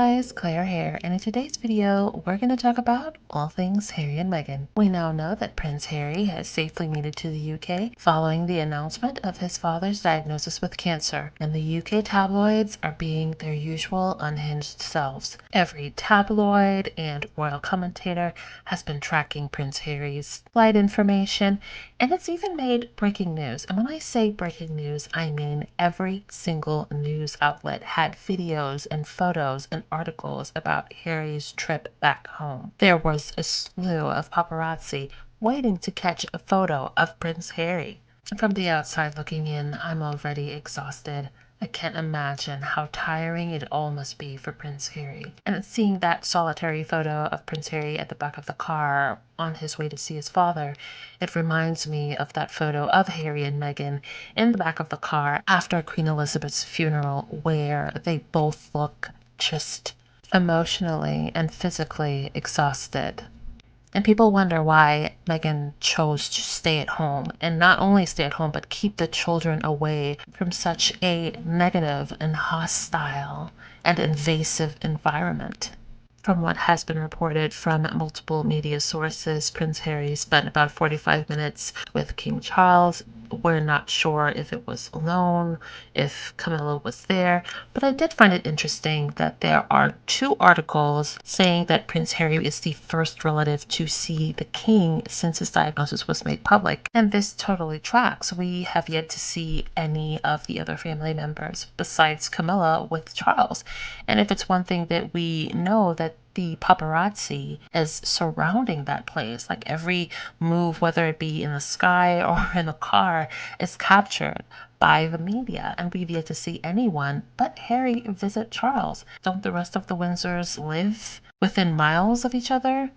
guys, Claire here, and in today's video, we're going to talk about all things Harry and Meghan. We now know that Prince Harry has safely made it to the UK following the announcement of his father's diagnosis with cancer, and the UK tabloids are being their usual unhinged selves. Every tabloid and royal commentator has been tracking Prince Harry's flight information, and it's even made breaking news. And when I say breaking news, I mean every single news outlet had videos and photos and articles about Harry's trip back home. There was a slew of paparazzi waiting to catch a photo of Prince Harry. From the outside looking in, I'm already exhausted. I can't imagine how tiring it all must be for Prince Harry. And seeing that solitary photo of Prince Harry at the back of the car on his way to see his father, it reminds me of that photo of Harry and Meghan in the back of the car after Queen Elizabeth's funeral, where they both look just emotionally and physically exhausted. And people wonder why Meghan chose to stay at home, and not only stay at home, but keep the children away from such a negative and hostile and invasive environment. From what has been reported from multiple media sources, Prince Harry spent about 45 minutes with King Charles. We're not sure if it was alone, if Camilla was there, but I did find it interesting that there are two articles saying that Prince Harry is the first relative to see the king since his diagnosis was made public. And this totally tracks. We have yet to see any of the other family members besides Camilla with Charles. And if it's one thing that we know, that the paparazzi is surrounding that place. Like every move, whether it be in the sky or in the car, is captured by the media, and we've yet to see anyone but Harry visit Charles. Don't the rest of the Windsors live within miles of each other?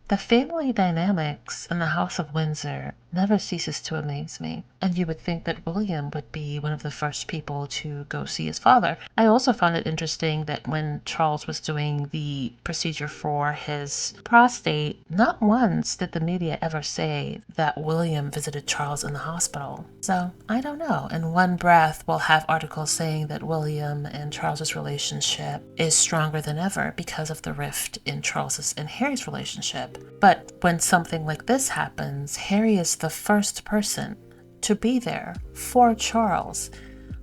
The family dynamics in the House of Windsor never ceases to amaze me, and you would think that William would be one of the first people to go see his father. I also found it interesting that when Charles was doing the procedure for his prostate, not once did the media ever say that William visited Charles in the hospital. So, I don't know. In one breath, we'll have articles saying that William and Charles's relationship is stronger than ever because of the rift in Charles's and Harry's relationship. But when something like this happens, Harry is the first person to be there for Charles,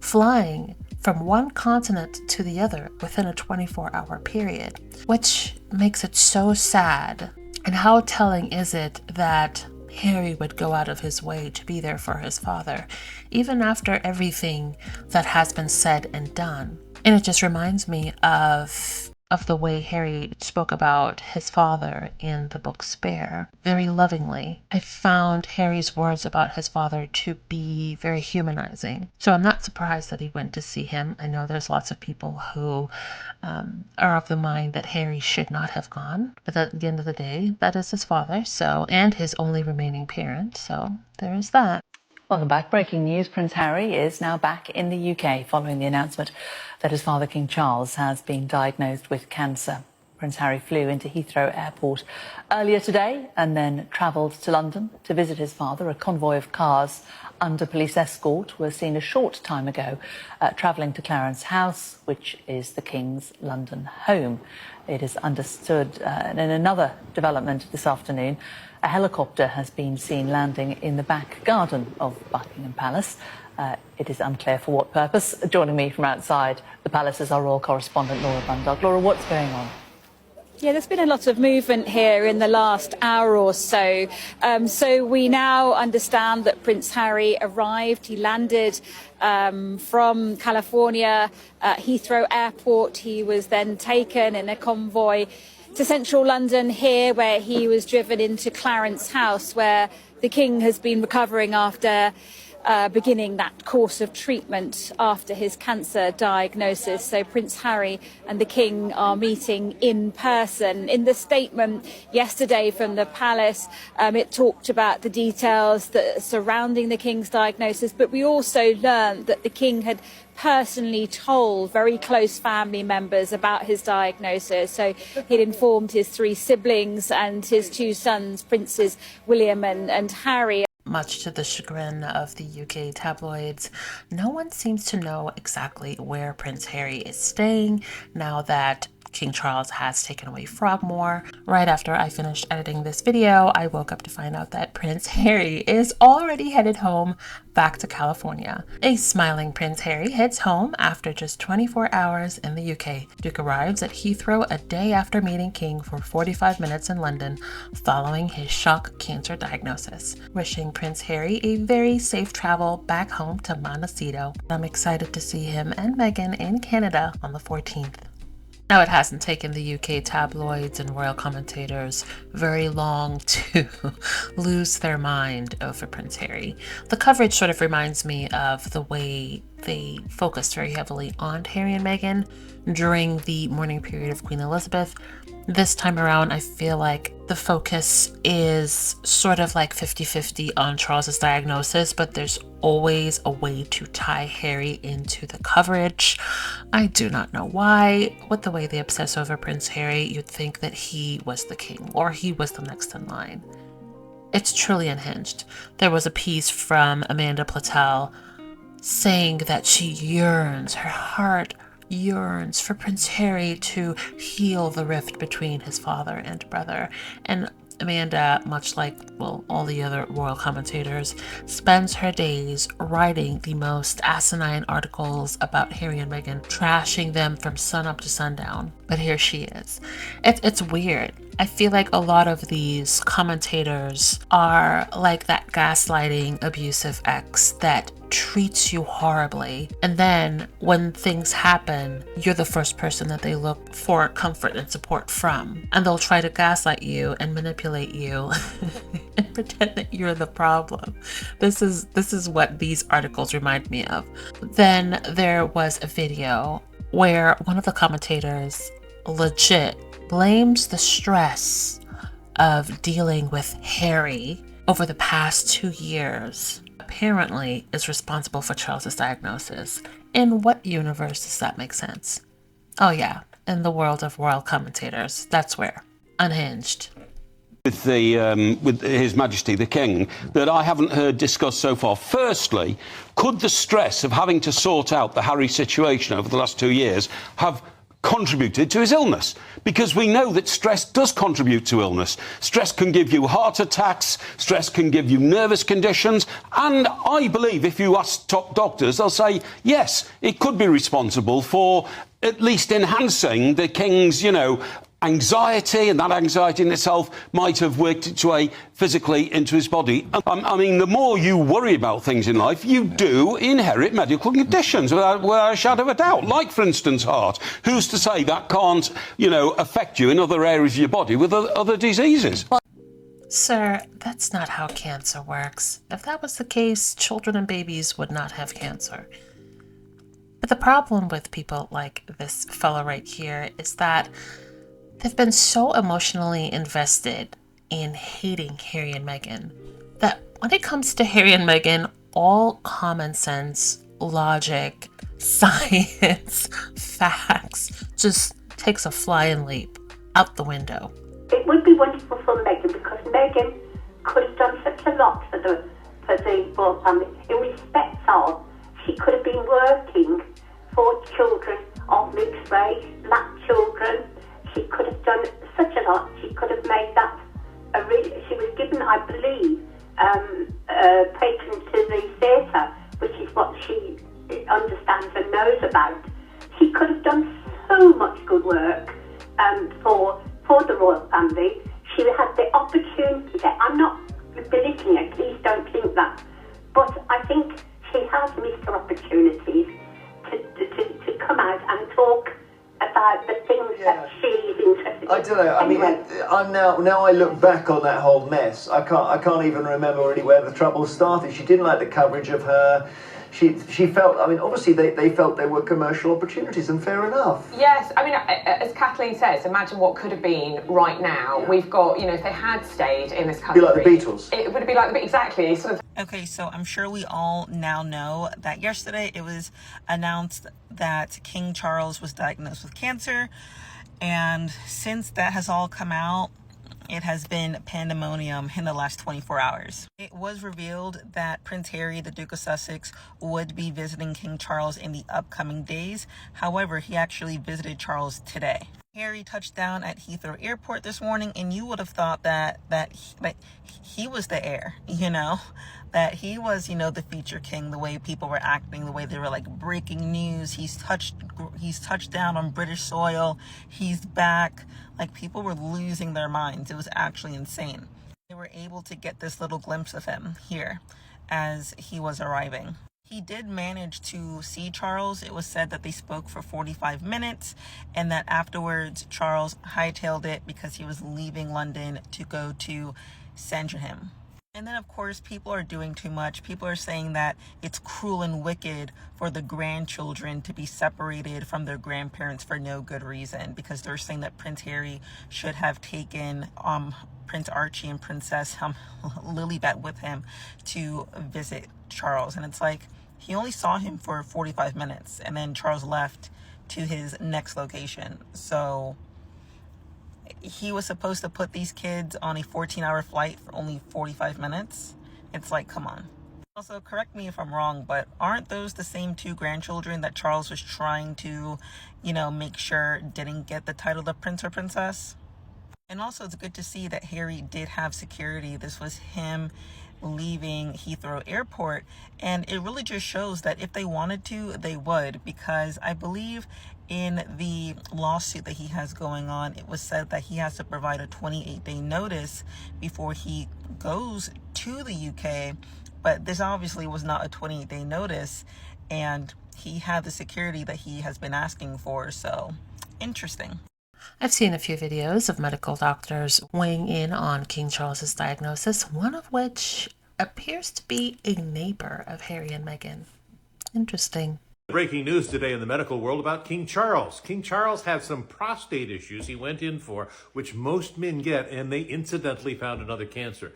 flying from one continent to the other within a 24-hour period, which makes it so sad. And how telling is it that Harry would go out of his way to be there for his father, even after everything that has been said and done. And it just reminds me of the way Harry spoke about his father in the book Spare, very lovingly. I found Harry's words about his father to be very humanizing. So I'm not surprised that he went to see him. I know there's lots of people who are of the mind that Harry should not have gone, but at the end of the day, that is his father, and his only remaining parent, so there is that. Welcome back. Breaking news. Prince Harry is now back in the UK following the announcement that his father, King Charles, has been diagnosed with cancer. Prince Harry flew into Heathrow Airport earlier today and then travelled to London to visit his father. A convoy of cars under police escort was seen a short time ago travelling to Clarence House, which is the King's London home. It is understood in another development this afternoon, a helicopter has been seen landing in the back garden of Buckingham Palace. It is unclear for what purpose. Joining me from outside the palace is our royal correspondent, Laura Bundock. Laura, what's going on? Yeah, there's been a lot of movement here in the last hour or so. So we now understand that Prince Harry arrived. He landed from California at Heathrow Airport. He was then taken in a convoy to central London here, where he was driven into Clarence House, where the King has been recovering after beginning that course of treatment after his cancer diagnosis. So Prince Harry and the King are meeting in person. In the statement yesterday from the palace, it talked about the details surrounding the King's diagnosis, but we also learned that the King had personally told very close family members about his diagnosis. So he'd informed his three siblings and his two sons, Princes William and Harry. Much to the chagrin of the UK tabloids, no one seems to know exactly where Prince Harry is staying now that King Charles has taken away Frogmore. Right after I finished editing this video, I woke up to find out that Prince Harry is already headed home back to California. A smiling Prince Harry heads home after just 24 hours in the UK. Duke arrives at Heathrow a day after meeting King for 45 minutes in London following his shock cancer diagnosis. Wishing Prince Harry a very safe travel back home to Montecito. I'm excited to see him and Meghan in Canada on the 14th. Now, it hasn't taken the UK tabloids and royal commentators very long to lose their mind over Prince Harry. The coverage sort of reminds me of the way they focused very heavily on Harry and Meghan during the mourning period of Queen Elizabeth. This time around, I feel like the focus is sort of like 50-50 on Charles's diagnosis, but there's always a way to tie Harry into the coverage. I do not know why. With the way they obsess over Prince Harry, you'd think that he was the king or he was the next in line. It's truly unhinged. There was a piece from Amanda Platell saying that she yearns, her heart yearns for Prince Harry to heal the rift between his father and brother. And Amanda, much like, well, all the other royal commentators, spends her days writing the most asinine articles about Harry and Meghan, trashing them from sunup to sundown. But here she is. It's weird. I feel like a lot of these commentators are like that gaslighting, abusive ex that treats you horribly, and then when things happen, you're the first person that they look for comfort and support from, and they'll try to gaslight you and manipulate you and pretend that you're the problem. This is what these articles remind me of. Then there was a video where one of the commentators legit blames the stress of dealing with Harry over the past 2 years apparently is responsible for Charles's diagnosis. In what universe does that make sense? Oh yeah, in the world of royal commentators, that's where. Unhinged. With His Majesty the King, that I haven't heard discussed so far. Firstly, could the stress of having to sort out the Harry situation over the last 2 years have contributed to his illness? Because we know that stress does contribute to illness. Stress can give you heart attacks, stress can give you nervous conditions, and I believe if you ask top doctors, they'll say, yes, it could be responsible for at least enhancing the King's, anxiety, and that anxiety in itself might have worked its way physically into his body. I mean, the more you worry about things in life, you do inherit medical conditions without a shadow of a doubt. Like, for instance, heart. Who's to say that can't, affect you in other areas of your body with other diseases? Sir, that's not how cancer works. If that was the case, children and babies would not have cancer. But the problem with people like this fellow right here is that they've been so emotionally invested in hating Harry and Meghan that when it comes to Harry and Meghan, all common sense, logic, science, facts just takes a flying leap out the window. It would be wonderful for Meghan, because Meghan could have done such a lot for the royal family in respect of she could have been working for children of mixed race, black children. She could have done such a lot. She could have made that she was given, I believe, patron to the theatre, which is what she understands and knows about. She could have done so much good work for the royal family. She had the opportunity there. I'm not belittling her, please don't think that. But I think she has missed her opportunities to come out and talk about the things that she's interested in. I don't know. Anyway. I mean, now I look back on that whole mess. I can't even remember really where the trouble started. She didn't like the coverage of her. She felt, I mean, obviously they felt there were commercial opportunities, and fair enough. Yes, I mean, as Kathleen says, imagine what could have been right now. Yeah. We've got, if they had stayed in this country. It'd be like the Beatles. It would be like the Beatles, exactly. Sort of. Okay, so I'm sure we all now know that yesterday it was announced that King Charles was diagnosed with cancer. And since that has all come out, it has been pandemonium in the last 24 hours. It was revealed that Prince Harry, the Duke of Sussex, would be visiting King Charles in the upcoming days. However, he actually visited Charles today. Harry touched down at Heathrow Airport this morning, and you would have thought that he was the heir, that he was, the feature king, the way people were acting, the way they were like breaking news. He's touched down on British soil. He's back. Like, people were losing their minds. It was actually insane. They were able to get this little glimpse of him here as he was arriving. He did manage to see Charles. It was said that they spoke for 45 minutes and that afterwards Charles hightailed it because he was leaving London to go to Sandringham. And then, of course, people are doing too much. People are saying that it's cruel and wicked for the grandchildren to be separated from their grandparents for no good reason, because they're saying that Prince Harry should have taken Prince Archie and Princess Lilibet with him to visit Charles. And it's like, he only saw him for 45 minutes and then Charles left to his next location. So he was supposed to put these kids on a 14-hour flight for only 45 minutes. It's like, come on. Also, correct me if I'm wrong, but aren't those the same two grandchildren that Charles was trying to, make sure didn't get the title of prince or princess? And also, it's good to see that Harry did have security. This was him leaving Heathrow Airport, and it really just shows that if they wanted to, they would, because I believe in the lawsuit that he has going on, it was said that he has to provide a 28-day notice before he goes to the UK, but this obviously was not a 28-day notice, and he had the security that he has been asking for. So interesting. I've seen a few videos of medical doctors weighing in on King Charles's diagnosis, one of which appears to be a neighbor of Harry and Meghan. Interesting. Breaking news today in the medical world about King Charles. King Charles had some prostate issues he went in for, which most men get, and they incidentally found another cancer.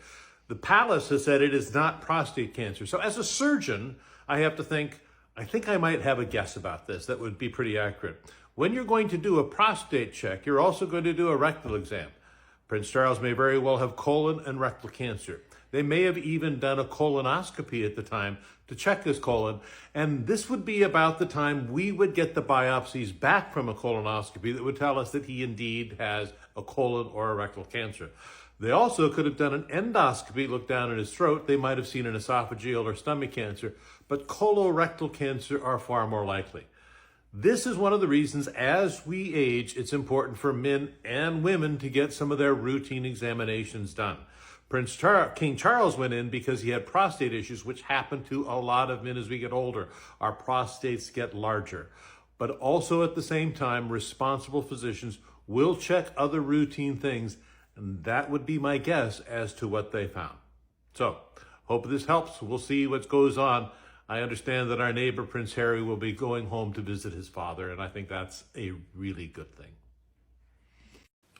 The palace has said it is not prostate cancer. So as a surgeon, I have to think, I think I might have a guess about this that would be pretty accurate. When you're going to do a prostate check, you're also going to do a rectal exam. Prince Charles may very well have colon and rectal cancer. They may have even done a colonoscopy at the time to check his colon, and this would be about the time we would get the biopsies back from a colonoscopy that would tell us that he indeed has a colon or a rectal cancer. They also could have done an endoscopy, look down at his throat. They might have seen an esophageal or stomach cancer, but colorectal cancer are far more likely. This is one of the reasons, as we age, it's important for men and women to get some of their routine examinations done. King Charles went in because he had prostate issues, which happen to a lot of men as we get older. Our prostates get larger. But also at the same time, responsible physicians will check other routine things, and that would be my guess as to what they found. So, hope this helps. We'll see what goes on. I understand that our neighbor, Prince Harry, will be going home to visit his father, and I think that's a really good thing.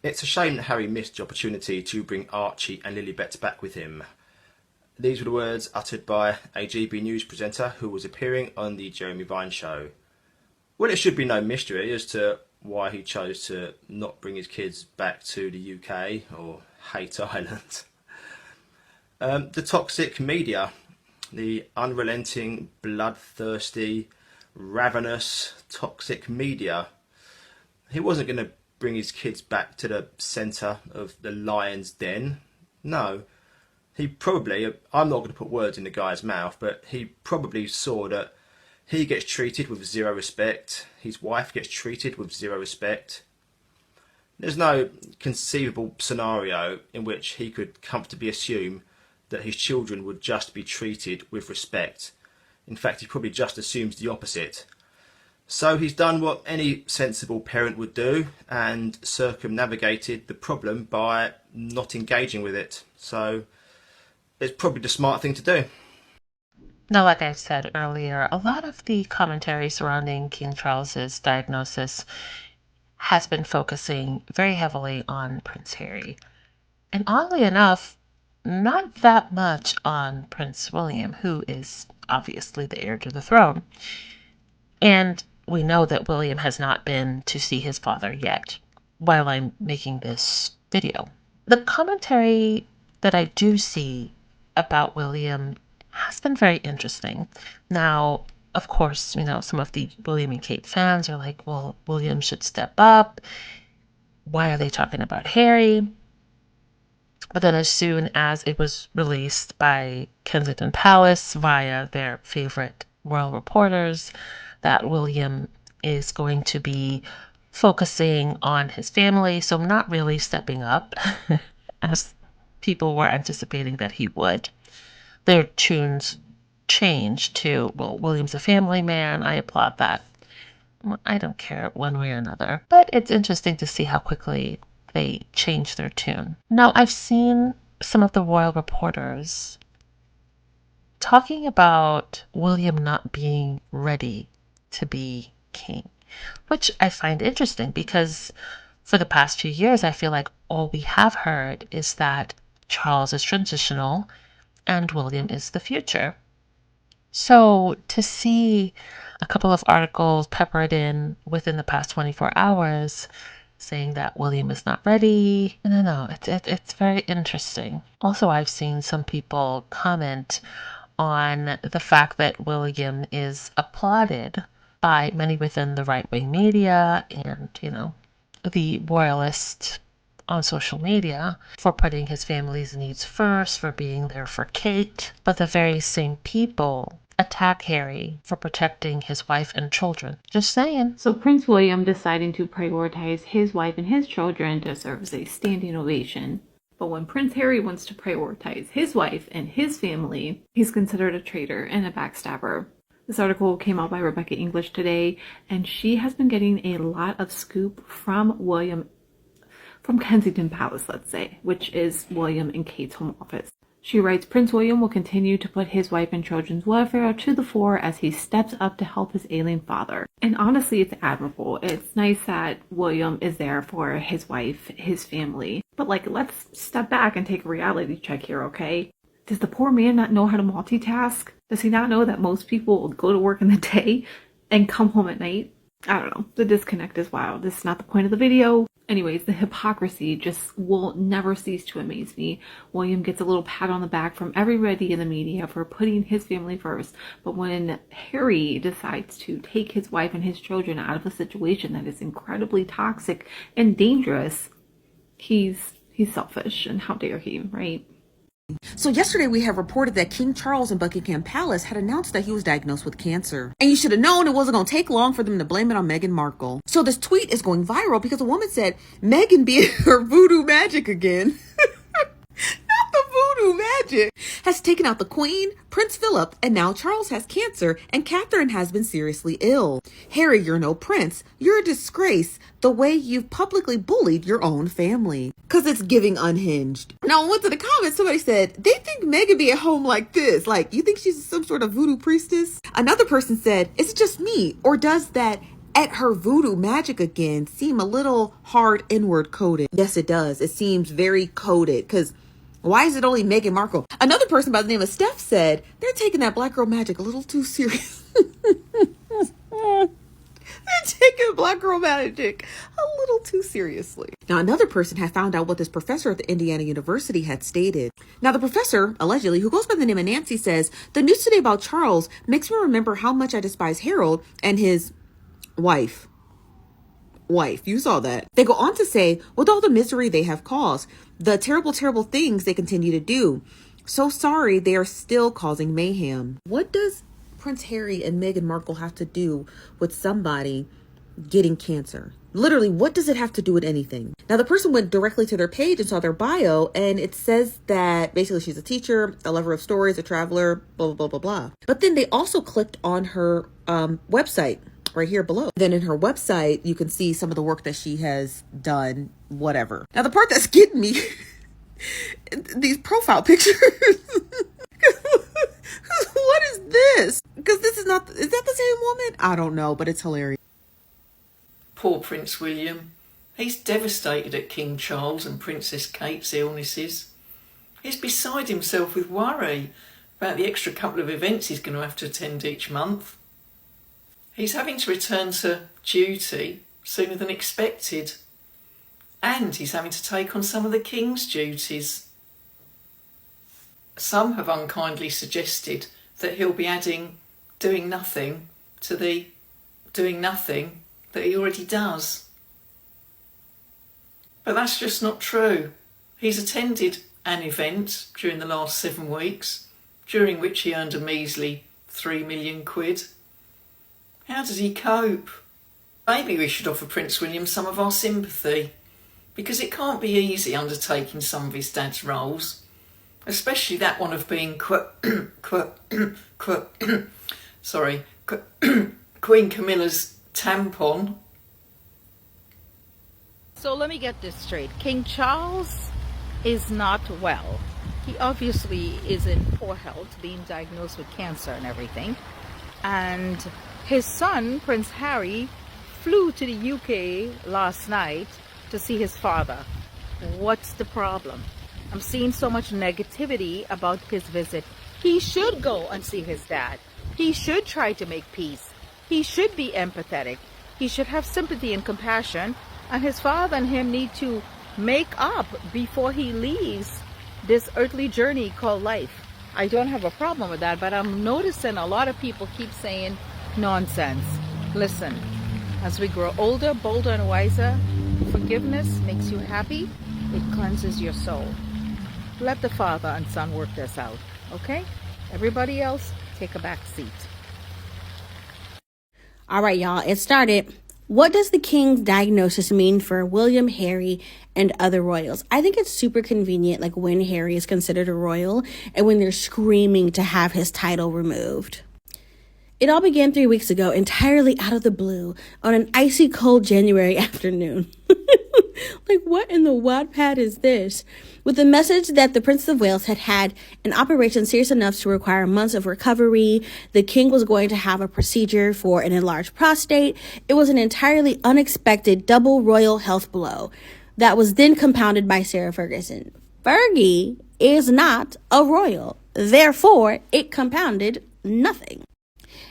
It's a shame that Harry missed the opportunity to bring Archie and Lilibet back with him. These were the words uttered by a GB News presenter who was appearing on the Jeremy Vine show. Well, it should be no mystery as to why he chose to not bring his kids back to the UK or Hate Island. The toxic media, the unrelenting, bloodthirsty, ravenous, toxic media. He wasn't going to bring his kids back to the centre of the lion's den. No. He probably, I'm not going to put words in the guy's mouth, but he probably saw that he gets treated with zero respect. His wife gets treated with zero respect. There's no conceivable scenario in which he could comfortably assume that his children would just be treated with respect. In fact, he probably just assumes the opposite. So he's done what any sensible parent would do and circumnavigated the problem by not engaging with it. So it's probably the smart thing to do. Now, like I said earlier, a lot of the commentary surrounding King Charles's diagnosis has been focusing very heavily on Prince Harry. And oddly enough, not that much on Prince William, who is obviously the heir to the throne. And we know that William has not been to see his father yet while I'm making this video. The commentary that I do see about William has been very interesting. Now, of course, some of the William and Kate fans are like, well, William should step up. why are they talking about Harry? But then as soon as it was released by Kensington Palace via their favorite royal reporters that William is going to be focusing on his family, so not really stepping up as people were anticipating that he would, their tunes changed to, well, William's a family man. I applaud that. Well, I don't care one way or another. But it's interesting to see how quickly they change their tune. Now, I've seen some of the royal reporters talking about William not being ready to be king, which I find interesting because for the past few years, I feel like all we have heard is that Charles is transitional and William is the future. So to see a couple of articles peppered in within the past 24 hours saying that William is not ready, I don't know, it's very interesting. Also, I've seen some people comment on the fact that William is applauded by many within the right-wing media and, the royalist on social media for putting his family's needs first, for being there for Kate. But the very same people attack Harry for protecting his wife and children. Just saying. So Prince William deciding to prioritize his wife and his children deserves a standing ovation. But when Prince Harry wants to prioritize his wife and his family, he's considered a traitor and a backstabber. This article came out by Rebecca English today, and she has been getting a lot of scoop from William, from Kensington Palace, let's say, which is William and Kate's home office. She writes, Prince William will continue to put his wife and children's welfare to the fore as he steps up to help his ailing father. And honestly, it's admirable. It's nice that William is there for his wife, his family. But let's step back and take a reality check here, okay? Does the poor man not know how to multitask? Does he not know that most people will go to work in the day and come home at night? I don't know. The disconnect is wild. This is not the point of the video. Anyways, the hypocrisy just will never cease to amaze me. William gets a little pat on the back from everybody in the media for putting his family first. But when Harry decides to take his wife and his children out of a situation that is incredibly toxic and dangerous, he's selfish, and how dare he, right? So yesterday we have reported that King Charles in Buckingham Palace had announced that he was diagnosed with cancer. And you should have known it wasn't going to take long for them to blame it on Meghan Markle. So this tweet is going viral because a woman said, Meghan being her voodoo magic again. Not the voodoo magic. Has taken out the Queen, Prince Philip, and now Charles has cancer, and Catherine has been seriously ill. Harry, you're no prince. You're a disgrace. The way you've publicly bullied your own family. Because it's giving unhinged. Now, I went to the comments, somebody said, they think Meghan be at home like this. Like, you think she's some sort of voodoo priestess? Another person said, is it just me? Or does that at her voodoo magic again seem a little hard inward coded? Yes, it does. It seems very coded. Because why is it only Meghan Markle? Another person by the name of Steph said, they're taking that black girl magic a little too serious. They're taking black girl magic a little too seriously. Now, another person had found out what this professor at the Indiana University had stated. Now, the professor, allegedly, who goes by the name of Nancy, says, the news today about Charles makes me remember how much I despise Harold and his wife. You saw that. They go on to say, with all the misery they have caused, the terrible, terrible things they continue to do. So sorry they are still causing mayhem. What does Prince Harry and Meghan Markle have to do with somebody getting cancer? Literally, what does it have to do with anything? Now, the person went directly to their page and saw their bio, and it says that basically she's a teacher, a lover of stories, a traveler, blah, blah, blah, blah, blah. But then they also clicked on her website right here below. Then in her website, you can see some of the work that she has done, whatever. Now, the part that's getting me, these profile pictures. What is this? Because is that the same woman? I don't know, but it's hilarious. Poor Prince William. He's devastated at King Charles and Princess Kate's illnesses. He's beside himself with worry about the extra couple of events he's going to have to attend each month. He's having to return to duty sooner than expected. And he's having to take on some of the King's duties. Some have unkindly suggested that he'll be adding doing nothing to the doing nothing that he already does. But that's just not true. He's attended an event during the last 7 weeks, during which he earned a measly £3 million. How does he cope? Maybe we should offer Prince William some of our sympathy, because it can't be easy undertaking some of his dad's roles, especially that one of being Queen Camilla's tampon. So let me get this straight. King Charles is not well. He obviously is in poor health, being diagnosed with cancer and everything. And his son, Prince Harry, flew to the UK last night to see his father. What's the problem? I'm seeing so much negativity about his visit. He should go and see his dad. He should try to make peace. He should be empathetic. He should have sympathy and compassion. And his father and him need to make up before he leaves this earthly journey called life. I don't have a problem with that, but I'm noticing a lot of people keep saying nonsense. Listen, as we grow older, bolder, and wiser, forgiveness makes you happy. It cleanses your soul. Let the father and son work this out, okay? Everybody else, take a back seat. All right, y'all, it started. What does the king's diagnosis mean for William, Harry, and other royals? I think it's super convenient, like when Harry is considered a royal and when they're screaming to have his title removed. It all began 3 weeks ago, entirely out of the blue, on an icy cold January afternoon. Like, what in the Wattpad is this? With the message that the Princess of Wales had had an operation serious enough to require months of recovery, the king was going to have a procedure for an enlarged prostate. It was an entirely unexpected double royal health blow that was then compounded by Sarah Ferguson. Fergie is not a royal. Therefore, it compounded nothing.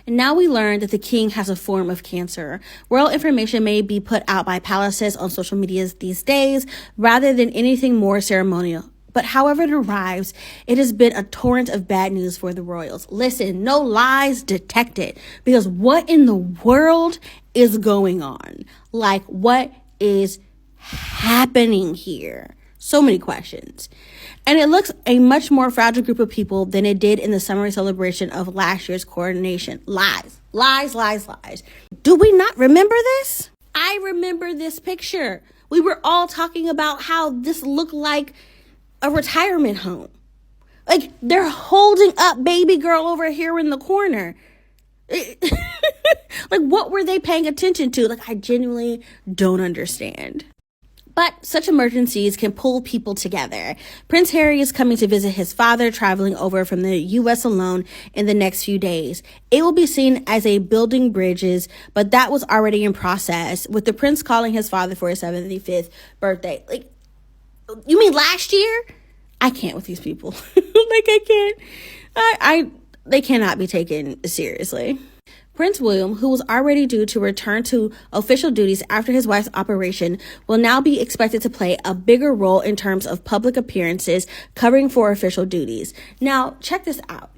And now we learn that the king has a form of cancer. Royal information may be put out by palaces on social media these days rather than anything more ceremonial. But however it arrives, it has been a torrent of bad news for the royals. Listen, no lies detected. Because what in the world is going on? Like, what is happening here? So many questions. And it looks a much more fragile group of people than it did in the summer celebration of last year's coronation. Lies, lies, lies, lies. Do we not remember this? I remember this picture. We were all talking about how this looked like a retirement home. Like, they're holding up baby girl over here in the corner. Like, what were they paying attention to? Like, I genuinely don't understand. But such emergencies can pull people together. Prince Harry is coming to visit his father, traveling over from the U.S. alone in the next few days. It will be seen as a building bridges, but that was already in process, with the prince calling his father for his 75th birthday. Like, you mean last year? I can't with these people. Like, I can't. They cannot be taken seriously. Prince William, who was already due to return to official duties after his wife's operation, will now be expected to play a bigger role in terms of public appearances, covering for official duties. Now, check this out.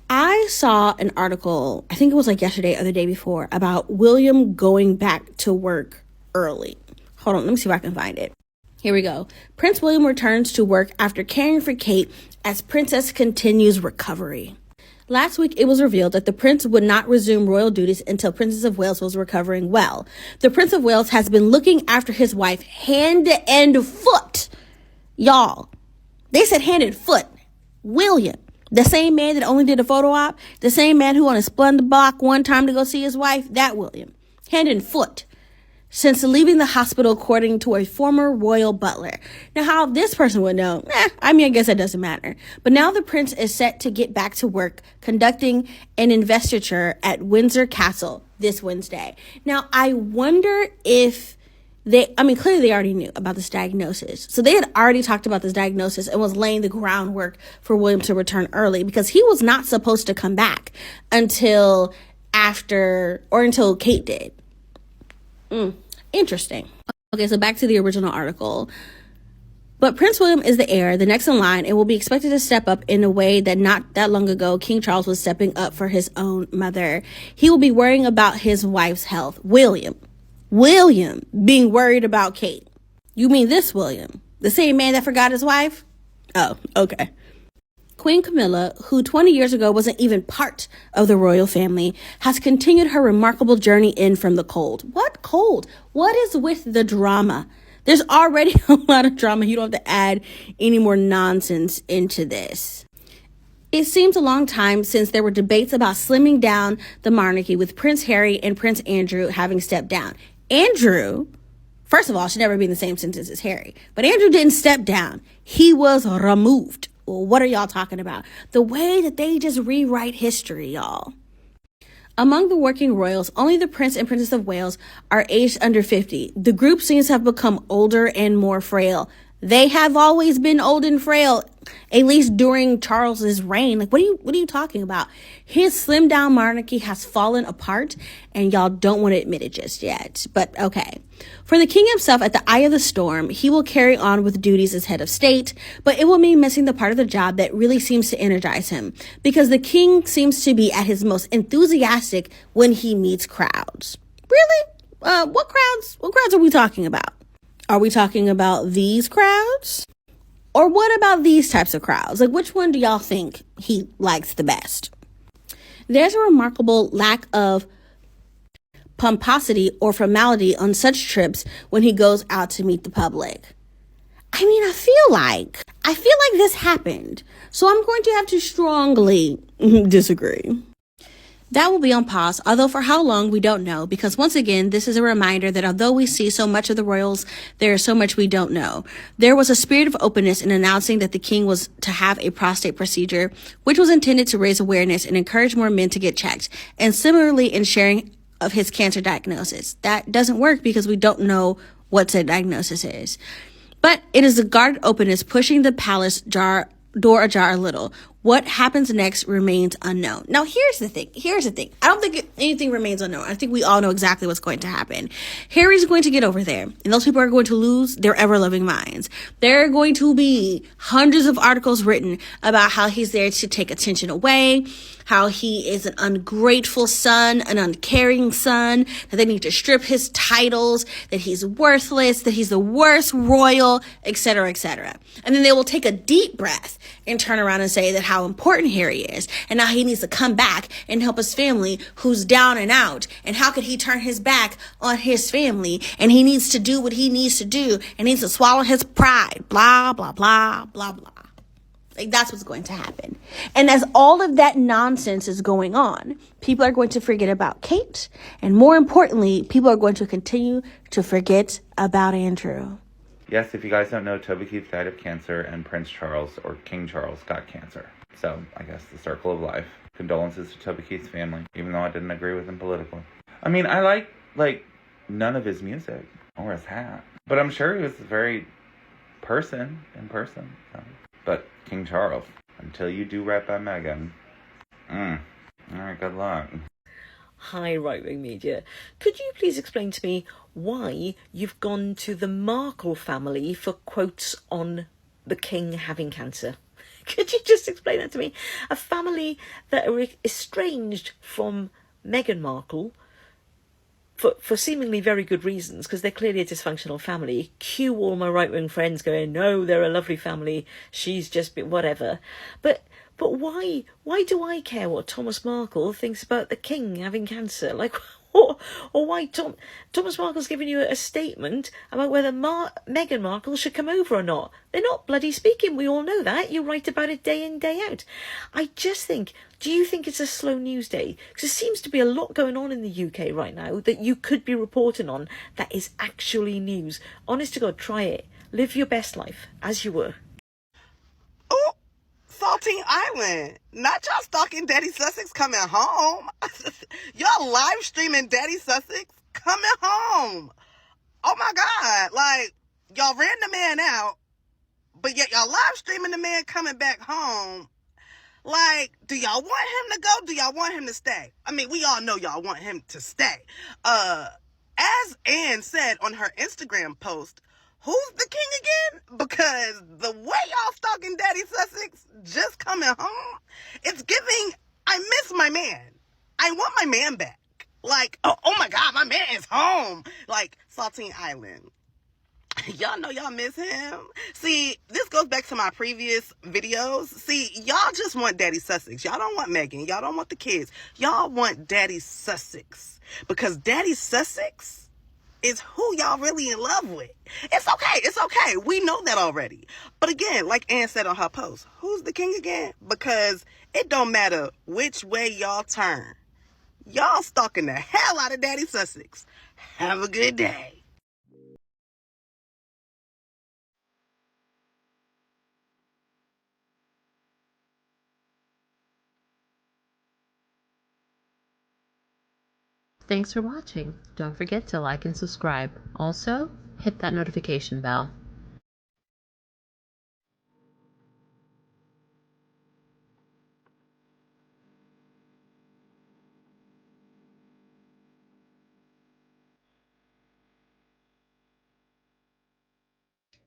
I saw an article, I think it was like yesterday or the day before, about William going back to work early. Hold on, let me see if I can find it. Here we go. Prince William returns to work after caring for Kate as Princess continues recovery. Last week, it was revealed that the prince would not resume royal duties until Princess of Wales was recovering well. The Prince of Wales has been looking after his wife hand and foot. Y'all, they said hand and foot. William, the same man that only did a photo op, the same man who on a Splendor block one time to go see his wife, that William. Hand and foot. Since leaving the hospital, according to a former royal butler. Now, how this person would know, I guess that doesn't matter. But now the prince is set to get back to work, conducting an investiture at Windsor Castle this Wednesday. Now, I wonder if clearly they already knew about this diagnosis. So they had already talked about this diagnosis and was laying the groundwork for William to return early, because he was not supposed to come back until Kate did. Interesting. Okay, so back to the original article. But Prince William is the heir, the next in line, and will be expected to step up in a way that not that long ago King Charles was stepping up for his own mother. He will be worrying about his wife's health. William William being worried about Kate. You mean this William? The same man that forgot his wife? Oh, okay. Queen Camilla, who 20 years ago wasn't even part of the royal family, has continued her remarkable journey in from the cold. What cold? What is with the drama? There's already a lot of drama. You don't have to add any more nonsense into this. It seems a long time since there were debates about slimming down the monarchy, with Prince Harry and Prince Andrew having stepped down. Andrew, first of all, should never be in the same sentence as Harry. But Andrew didn't step down. He was removed. Well, what are y'all talking about? The way that they just rewrite history, y'all. Among the working royals, only the Prince and Princess of Wales are aged under 50. The group seems to have become older and more frail. They have always been old and frail, at least during Charles's reign. Like, what are you talking about? His slimmed down monarchy has fallen apart, and y'all don't want to admit it just yet. But okay. For the king himself, at the eye of the storm, he will carry on with duties as head of state, but it will mean missing the part of the job that really seems to energize him, because the king seems to be at his most enthusiastic when he meets crowds. Really? What crowds are we talking about? Are we talking about these crowds? Or what about these types of crowds? Like, which one do y'all think he likes the best? There's a remarkable lack of pomposity or formality on such trips when he goes out to meet the public. I mean, I feel like this happened. So I'm going to have to strongly disagree. That will be on pause, although for how long, we don't know, because once again, this is a reminder that although we see so much of the royals, there is so much we don't know. There was a spirit of openness in announcing that the king was to have a prostate procedure, which was intended to raise awareness and encourage more men to get checked, and similarly in sharing of his cancer diagnosis. That doesn't work because we don't know what said diagnosis is. But it is the guarded openness pushing the palace door ajar a little. What happens next remains unknown. Now, here's the thing. I don't think anything remains unknown. I think we all know exactly what's going to happen. Harry's going to get over there, and those people are going to lose their ever-loving minds. There are going to be hundreds of articles written about how he's there to take attention away, how he is an ungrateful son, an uncaring son, that they need to strip his titles, that he's worthless, that he's the worst royal, etc., etc. And then they will take a deep breath and turn around and say that how important Harry is, and now he needs to come back and help his family who's down and out, and how could he turn his back on his family, and he needs to do what he needs to do, and needs to swallow his pride, blah, blah, blah, blah, blah. Like, that's what's going to happen. And as all of that nonsense is going on, people are going to forget about Kate, and more importantly, people are going to continue to forget about Andrew. Yes, if you guys don't know, Toby Keith died of cancer, and Prince Charles, or King Charles, got cancer. So, I guess the circle of life. Condolences to Toby Keith's family, even though I didn't agree with him politically. I mean, I like none of his music, or his hat. But I'm sure he was a very in person. So. But King Charles, until you do right by Meghan, alright, good luck. Hi, right-wing media. Could you please explain to me why you've gone to the Markle family for quotes on the king having cancer? Could you just explain that to me? A family that are estranged from Meghan Markle for seemingly very good reasons, because they're clearly a dysfunctional family. Cue all my right-wing friends going, no, they're a lovely family, she's just been whatever. But why do I care what Thomas Markle thinks about the king having cancer? Like, or why Thomas Markle's giving you a statement about whether Meghan Markle should come over or not. They're not bloody speaking, we all know that. You write about it day in, day out. I just think, do you think it's a slow news day? Because there seems to be a lot going on in the UK right now that you could be reporting on that is actually news. Honest to God, try it. Live your best life, as you were. Saltine Island. Not y'all stalking Daddy Sussex coming home. Y'all live streaming Daddy Sussex coming home. Oh my God. Like, y'all ran the man out, but yet y'all live streaming the man coming back home. Like, do y'all want him to go? Do y'all want him to stay? I mean, we all know y'all want him to stay. As Anne said on her Instagram post, who's the king again? Because the way y'all stalking Daddy Sussex just coming home, it's giving, I miss my man. I want my man back. Like, oh my God, my man is home. Like, Saltine Island. Y'all know y'all miss him. See, this goes back to my previous videos. See, y'all just want Daddy Sussex. Y'all don't want Meghan. Y'all don't want the kids. Y'all want Daddy Sussex. Because Daddy Sussex is who y'all really in love with. It's okay. It's okay. We know that already. But again, like Ann said on her post, who's the king again? Because it don't matter which way y'all turn. Y'all stalking the hell out of Daddy Sussex. Have a good day. Thanks for watching. Don't forget to like and subscribe. Also, hit that notification bell.